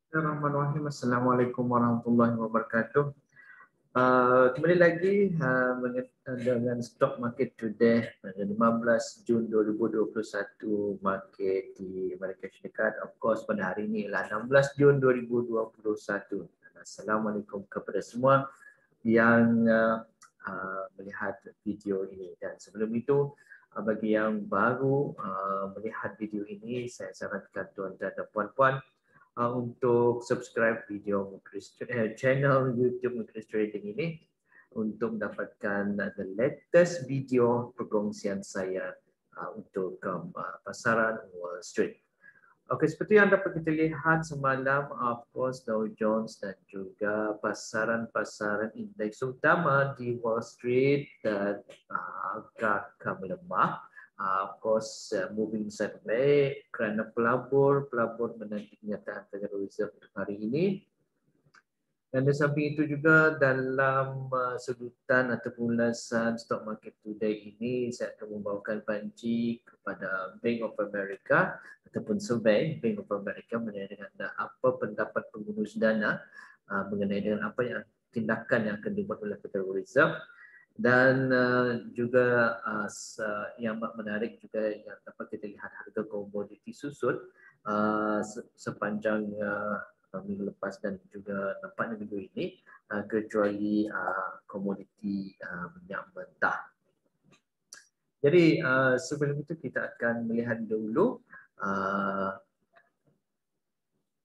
Bismillahirrahmanirrahim. Assalamualaikum warahmatullahi wabarakatuh. Kembali lagi dengan stock market today pada 15 Jun 2021 market di Amerika Syarikat. Of course pada hari ini ialah 16 Jun 2021. Assalamualaikum kepada semua yang melihat video ini. Dan sebelum itu bagi yang baru melihat video ini, saya sarankan tuan-tuan dan puan-puan untuk subscribe video channel YouTube Mukris Trading ini untuk mendapatkan the latest video perkongsian saya untuk pasaran Wall Street. Okey, seperti yang dapat kita lihat semalam, of course Dow Jones dan juga pasaran-pasaran indeks utama di Wall Street dan agak melemah. Of course, moving sideways kerana pelabur menanti kenyataan Federal Reserve untuk hari ini. Dan di samping itu juga dalam sedutan ataupun ulasan stock market today ini, saya akan membawakan panci kepada Bank of America ataupun survey Bank of America mengenai dengan apa pendapat pengurus dana mengenai dengan apa yang tindakan yang akan dibuat oleh Federal Reserve. Dan juga yang menarik juga yang dapat kita lihat harga komoditi susut sepanjang minggu lepas dan juga nampaknya minggu ini, kecuali komoditi minyak mentah. Jadi sebelum itu kita akan melihat dulu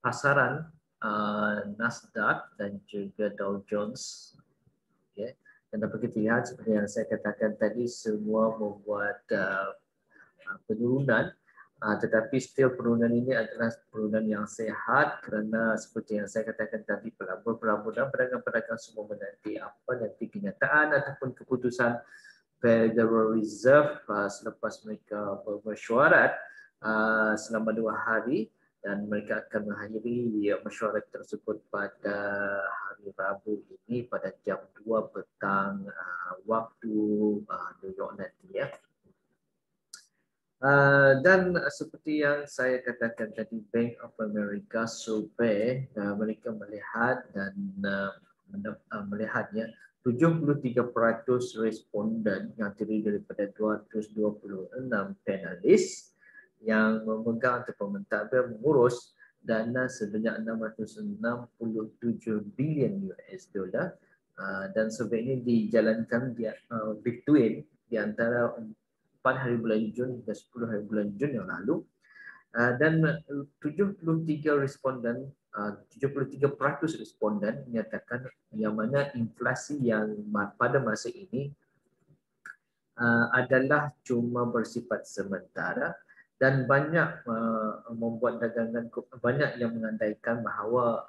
pasaran Nasdaq dan juga Dow Jones. Okay. Dan dapat kita lihat seperti yang saya katakan tadi, semua membuat penurunan. Tetapi still penurunan ini adalah penurunan yang sehat kerana seperti yang saya katakan tadi, pelabur dan pedagang-pedagang semua menanti apa nanti kenyataan ataupun keputusan Federal Reserve selepas mereka bermesyuarat selama 2 hari, dan mereka akan mengakhiri mesyuarat tersebut pada hari Rabu ini pada jam 2 petang waktu New York nanti ya. Dan seperti yang saya katakan tadi, Bank of America survey mereka melihat dan melihatnya 73% responden yang terdiri daripada 226 panelis yang memegang ataupun mentadbir mengurus dana sebanyak 667 bilion US dollar, dan survey ini dijalankan between di antara 4 hari bulan Jun hingga 10 hari bulan Jun yang lalu, dan 73% responden menyatakan yang mana inflasi yang pada masa ini adalah cuma bersifat sementara, dan banyak membuat dagangan, banyak yang mengandaikan bahawa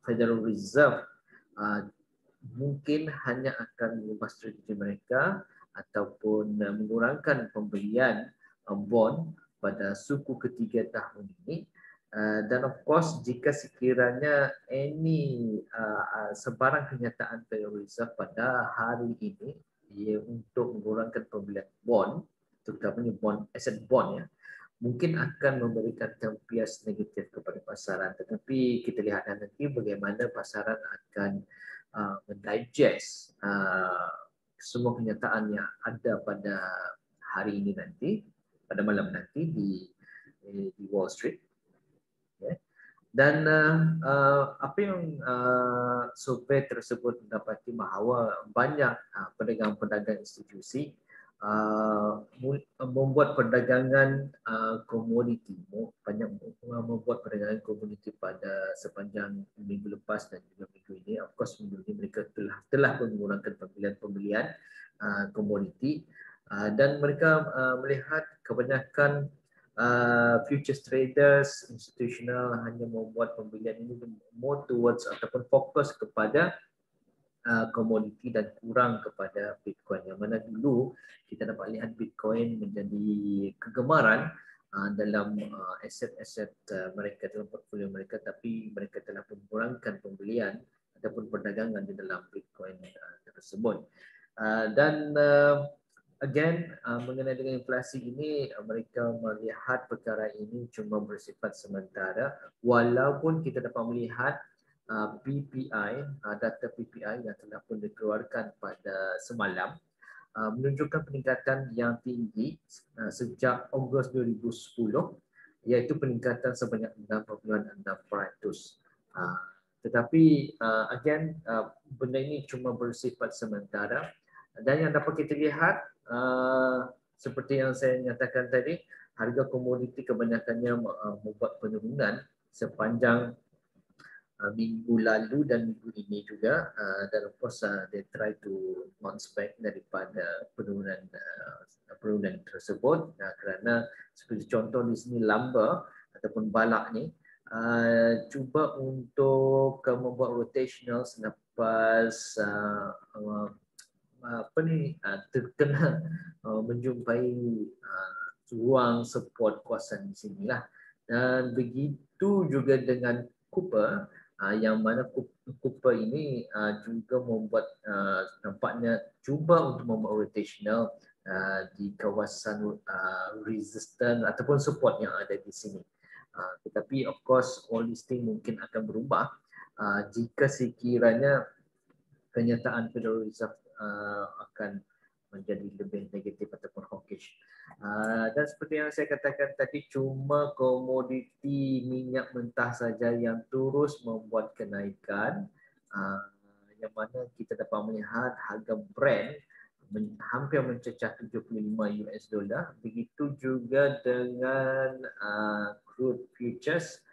Federal Reserve mungkin hanya akan mengubah strategi mereka ataupun mengurangkan pembelian bond pada suku ketiga tahun ini. Dan of course jika sekiranya sebarang kenyataan Federal Reserve pada hari ini untuk mengurangkan pembelian bond, terutamanya bond, asset bond ya, mungkin akan memberikan tempias negatif kepada pasaran. Tetapi kita lihat nanti bagaimana pasaran akan mendigest semua kenyataan yang ada pada hari ini nanti, pada malam nanti di Wall Street. Okay. Dan apa yang survei tersebut mendapati bahawa banyak pedagang-pedagang institusi membuat perdagangan komoditi, banyak membuat perdagangan komoditi pada sepanjang minggu lepas dan juga minggu ini. Of course minggu ini mereka telah mengurangkan pembelian komoditi, dan mereka melihat kebanyakan futures traders institutional hanya membuat pembelian ini more towards ataupun fokus kepada komoditi dan kurang kepada Bitcoin, yang mana dulu kita dapat lihat Bitcoin menjadi kegemaran dalam aset-aset mereka, dalam portfolio mereka, tapi mereka telah mengurangkan pembelian ataupun perdagangan di dalam Bitcoin tersebut. Dan Again, mengenai dengan inflasi ini, mereka melihat perkara ini cuma bersifat sementara, walaupun kita dapat melihat PPI, data PPI yang telah pun dikeluarkan pada semalam, menunjukkan peningkatan yang tinggi sejak Ogos 2010, iaitu peningkatan sebanyak 6.6%. Tetapi again, benda ini cuma bersifat sementara, dan yang dapat kita lihat seperti yang saya nyatakan tadi, harga komoditi kebanyakannya membuat penurunan sepanjang minggu lalu dan minggu ini juga, dan of course they try to bounce back daripada penurunan tersebut, kerana seperti contoh di sini lumber ataupun balak ni cuba untuk membuat rotational selepas terkena menjumpai ruang support kawasan di sinilah. Dan begitu juga dengan Cooper, yang mana Cooper ini juga membuat nampaknya cuba untuk membuat rotational di kawasan resistant ataupun support yang ada di sini. Tetapi of course all this thing mungkin akan berubah jika sekiranya kenyataan Federal Reserve akan menjadi lebih negatif ataupun hawkish. Dan seperti yang saya katakan tadi, cuma komoditi minyak mentah saja yang terus membuat kenaikan, yang mana kita dapat melihat harga Brent hampir mencecah 75 US dollar. Begitu juga dengan crude futures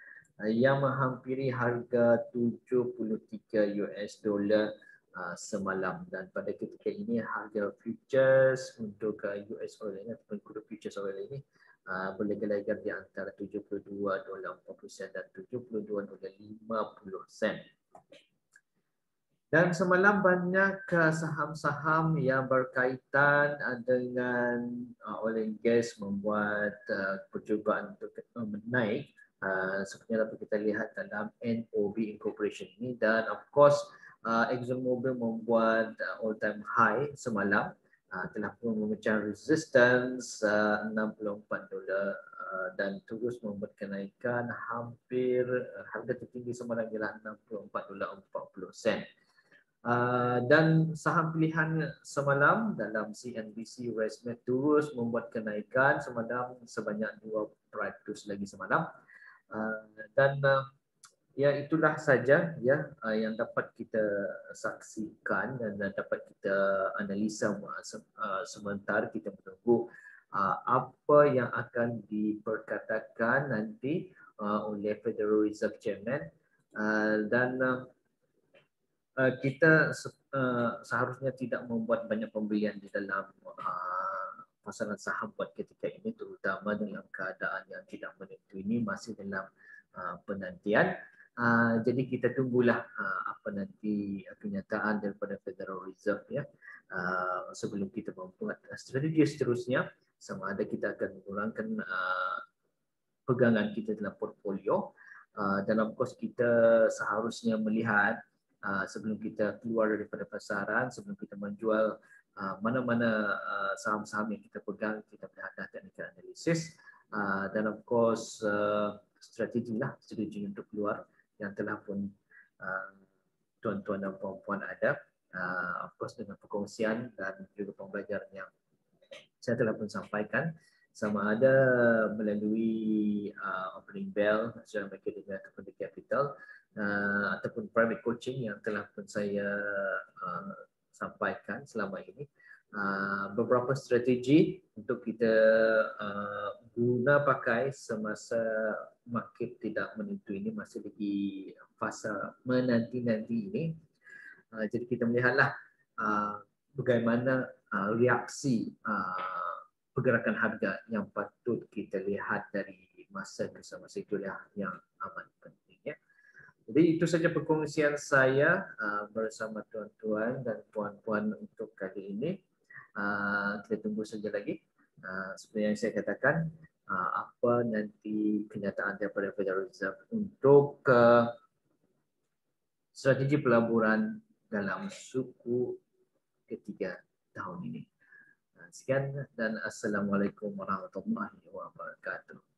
yang menghampiri harga 73 US dollar semalam, dan pada ketika ini harga futures untuk US oil ini ataupun crude futures oil ini berlegar-legar di antara 72 dolar 40 sen dan 72 dolar 50 sen. Dan semalam banyak saham-saham yang berkaitan dengan oil and gas membuat percubaan untuk menaik, seperti yang dapat kita lihat dalam NOB Incorporation ini, dan of course ExxonMobil membuat all-time high semalam, telah pun memecah resistance 64 dolar dan terus membuat kenaikan hampir harga tertinggi semalam ialah 64 dolar 40 sen. Dan saham pilihan semalam dalam CNBC ResMed terus membuat kenaikan semalam sebanyak 2% lagi semalam. Dan ya itulah saja ya yang dapat kita saksikan dan dapat kita analisa sementara kita menunggu apa yang akan diperkatakan nanti oleh Federal Reserve Chairman, dan kita seharusnya tidak membuat banyak pembelian di dalam pasaran saham buat ketika ini, terutama dalam keadaan yang tidak menentu ini, masih dalam penantian. Jadi kita tunggulah apa nanti kenyataan daripada Federal Reserve ya, sebelum kita membuat strategi seterusnya, sama ada kita akan mengurangkan pegangan kita dalam portfolio, dan of course kita seharusnya melihat sebelum kita keluar daripada pasaran, sebelum kita menjual mana-mana saham-saham yang kita pegang, kita melihat technical analysis, dan of course strategi untuk keluar yang telah pun tuan-tuan dan puan-puan ada, of course dengan perkongsian dan juga pembelajaran yang saya telah pun sampaikan, sama ada melalui opening bell, National Academy ataupun The Capital, ataupun private coaching yang telah pun saya sampaikan selama ini. Beberapa strategi untuk kita guna pakai semasa market tidak menentu ini, masih lagi fasa menanti-nanti ini. Jadi kita melihatlah bagaimana reaksi pergerakan harga yang patut kita lihat dari masa ke masa, itulah yang amat penting ya. Jadi itu saja perkongsian saya bersama tuan-tuan dan puan-puan untuk kali ini. Kita tunggu saja lagi. Seperti yang saya katakan, apa nanti kenyataan daripada Federal Reserve untuk strategi pelaburan dalam suku ketiga tahun ini. Sekian dan Assalamualaikum warahmatullahi wabarakatuh.